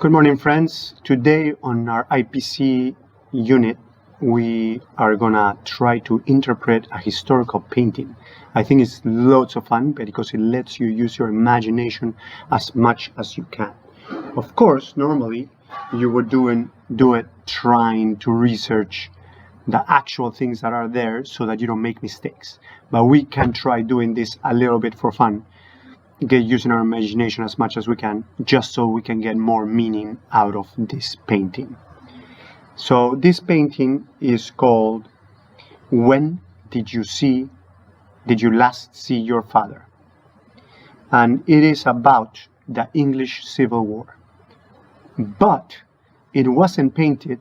Good morning, friends. Today on our IPC unit, we are gonna try to interpret a historical painting. I think it's loads of fun because it lets you use your imagination as much as you can. Of course, normally you would do it trying to research the actual things that are there so that you don't make mistakes. But we can try doing this a little bit for fun. Get using our imagination as much as we can, just so we can get more meaning out of this painting. So this painting is called When Did You Last See Your Father? And it is about the English Civil War. But it wasn't painted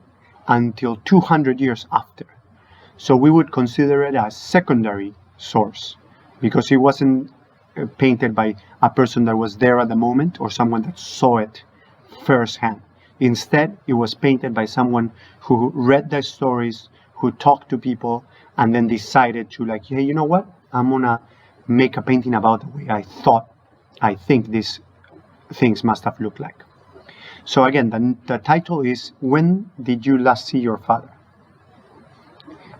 until 200 years after. So we would consider it a secondary source because it wasn't painted by a person that was there at the moment or someone that saw it firsthand. Instead, it was painted by someone who read the stories, who talked to people, and then decided to hey, you know what? I'm gonna make a painting about the way I think these things must have looked like. So again, the title is When Did You Last See Your Father?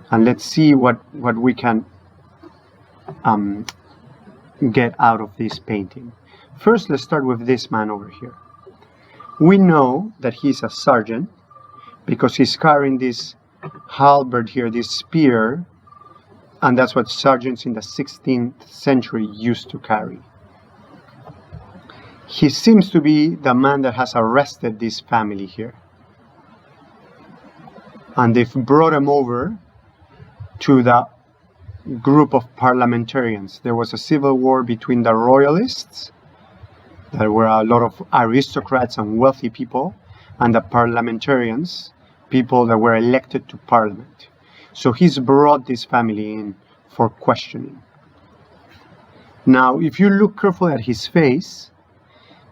And let's see what we can get out of this painting. First, let's start with this man over here. We know that he's a sergeant because he's carrying this halberd here, this spear, and that's what sergeants in the 16th century used to carry. He seems to be the man that has arrested this family here. And they've brought him over to the group of parliamentarians. There was a civil war between the royalists, there were a lot of aristocrats and wealthy people, and the parliamentarians, people that were elected to parliament. So he's brought this family in for questioning. Now, if you look carefully at his face,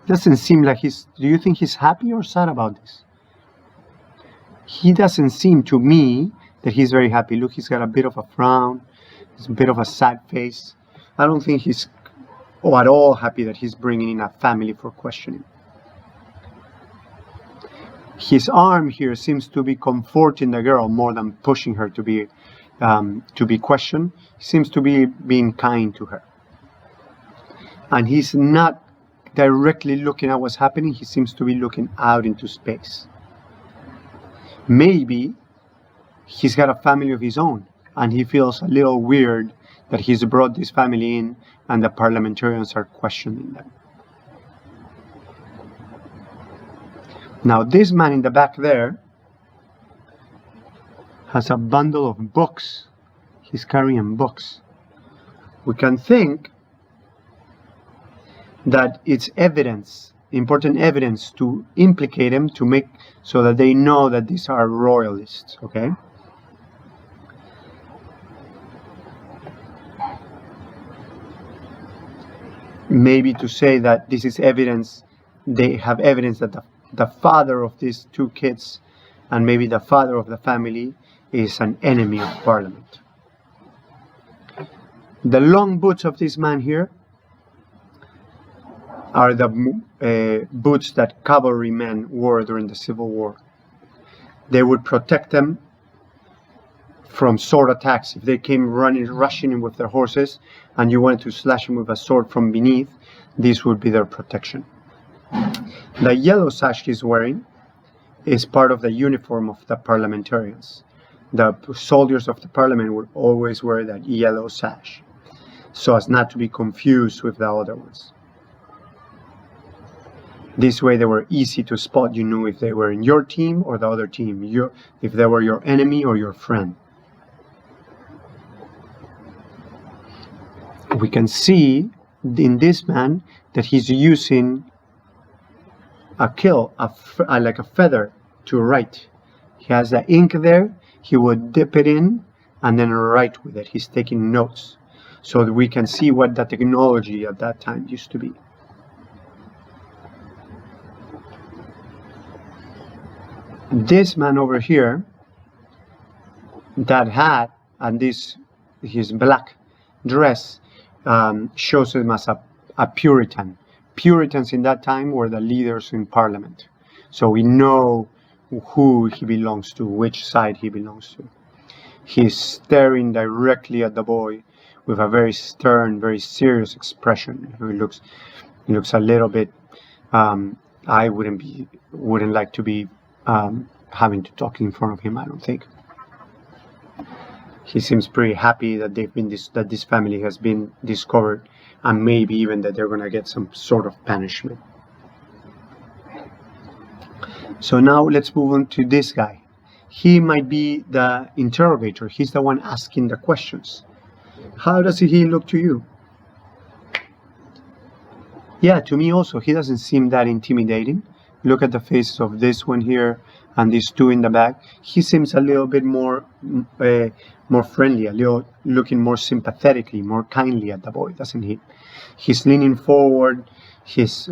it doesn't seem like do you think he's happy or sad about this? He doesn't seem to me that he's very happy. Look, he's got a bit of a frown. It's a bit of a sad face. I don't think he's at all happy that he's bringing in a family for questioning. His arm here seems to be comforting the girl more than pushing her to be questioned. He seems to be being kind to her. And he's not directly looking at what's happening. He seems to be looking out into space. Maybe he's got a family of his own, and he feels a little weird that he's brought this family in and the parliamentarians are questioning them. Now, this man in the back there has a bundle of books. He's carrying books. We can think that it's evidence, important evidence to implicate him, to make so that they know that these are royalists, okay? Maybe to say that this is evidence, they have evidence that the father of these two kids and maybe the father of the family is an enemy of Parliament. The long boots of this man here are the boots that cavalrymen wore during the Civil War. They would protect them from sword attacks. If they came rushing in with their horses and you wanted to slash them with a sword from beneath, this would be their protection. The yellow sash he's wearing is part of the uniform of the parliamentarians. The soldiers of the parliament would always wear that yellow sash so as not to be confused with the other ones. This way they were easy to spot. You knew if they were in your team or the other team, if they were your enemy or your friend. We can see in this man that he's using a quill, like a feather, to write. He has the ink there. He would dip it in and then write with it. He's taking notes so that we can see what the technology at that time used to be. This man over here, that hat and his black dress shows him as a Puritan. Puritans in that time were the leaders in Parliament. So we know who he belongs to, which side he belongs to. He's staring directly at the boy with a very stern, very serious expression. He looks a little bit. I wouldn't like to be having to talk in front of him. I don't think. He seems pretty happy that that this family has been discovered, and maybe even that they're gonna get some sort of punishment. So now let's move on to this guy. He might be the interrogator. He's the one asking the questions. How does he look to you? Yeah, to me also, he doesn't seem that intimidating. Look at the faces of this one here and these two in the back. He seems a little bit more friendly, looking more sympathetically, more kindly at the boy, doesn't he? He's leaning forward. He's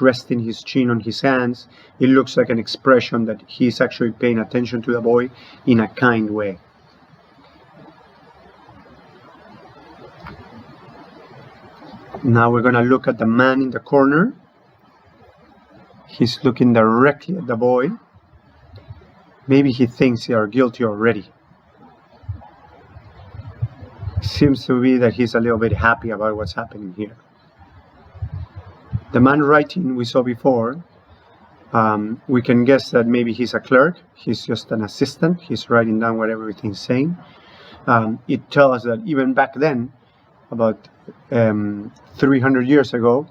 resting his chin on his hands. It looks like an expression that he's actually paying attention to the boy in a kind way. Now we're going to look at the man in the corner. He's looking directly at the boy. Maybe he thinks they are guilty already. Seems to be that he's a little bit happy about what's happening here. The man writing we saw before, we can guess that maybe he's a clerk. He's just an assistant. He's writing down what everything's saying. It tells us that even back then, about 300 years ago,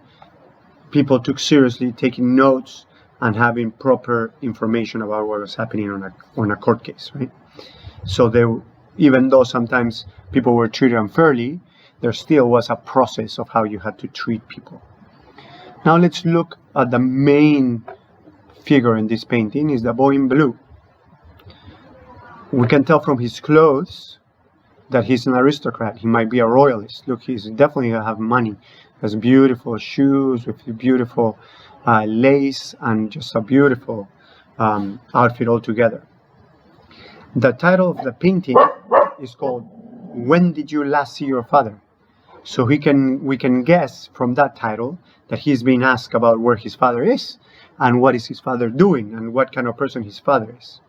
people took seriously taking notes and having proper information about what was happening on a court case, right? So even though sometimes people were treated unfairly, there still was a process of how you had to treat people. Now let's look at the main figure in this painting, is the boy in blue. We can tell from his clothes that he's an aristocrat. He might be a royalist. Look, he's definitely gonna have money. He has beautiful shoes with beautiful lace and just a beautiful outfit altogether. The title of the painting is called "When Did You Last See Your Father?" So we can guess from that title that he's being asked about where his father is and what is his father doing and what kind of person his father is.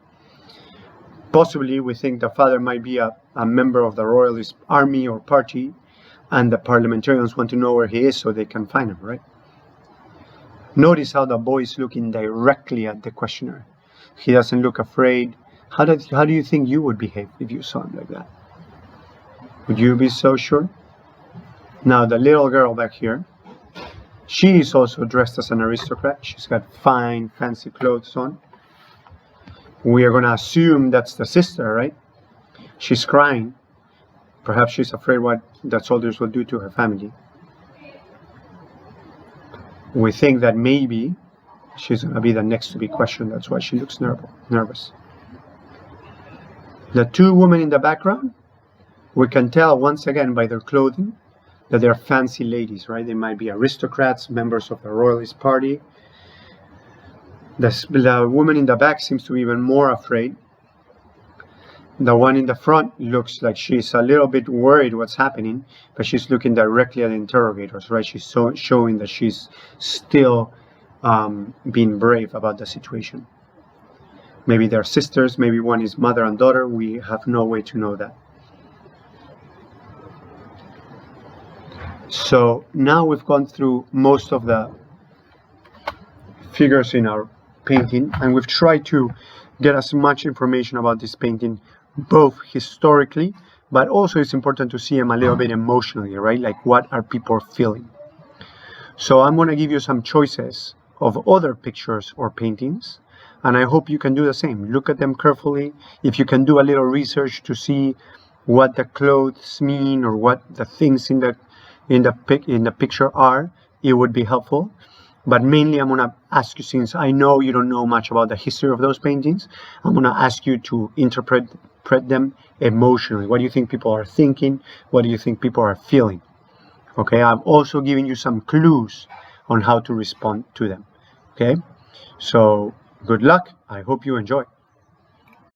Possibly we think the father might be a member of the royalist army or party, and the parliamentarians want to know where he is so they can find him, right? Notice how the boy is looking directly at the questioner. He doesn't look afraid. How do you think you would behave if you saw him like that? Would you be so sure? Now the little girl back here, she is also dressed as an aristocrat. She's got fine, fancy clothes on. We are going to assume that's the sister, right? She's crying. Perhaps she's afraid what the soldiers will do to her family. We think that maybe she's going to be the next to be questioned. That's why she looks nervous. The two women in the background, we can tell once again by their clothing that they're fancy ladies, right? They might be aristocrats, members of the royalist party. The woman in the back seems to be even more afraid. The one in the front looks like she's a little bit worried what's happening, but she's looking directly at the interrogators, right? She's showing that she's still being brave about the situation. Maybe they're sisters, maybe one is mother and daughter. We have no way to know that. So now we've gone through most of the figures in our painting, and we've tried to get as much information about this painting, both historically, but also it's important to see them a little bit emotionally, right? Like, what are people feeling? So I'm going to give you some choices of other pictures or paintings, and I hope you can do the same. Look at them carefully. If you can do a little research to see what the clothes mean or what the things in the picture are, it would be helpful. But mainly I'm going to ask you, since I know you don't know much about the history of those paintings, I'm going to ask you to interpret them emotionally. What do you think people are thinking? What do you think people are feeling? Okay, I've also given you some clues on how to respond to them. Okay, so good luck. I hope you enjoy.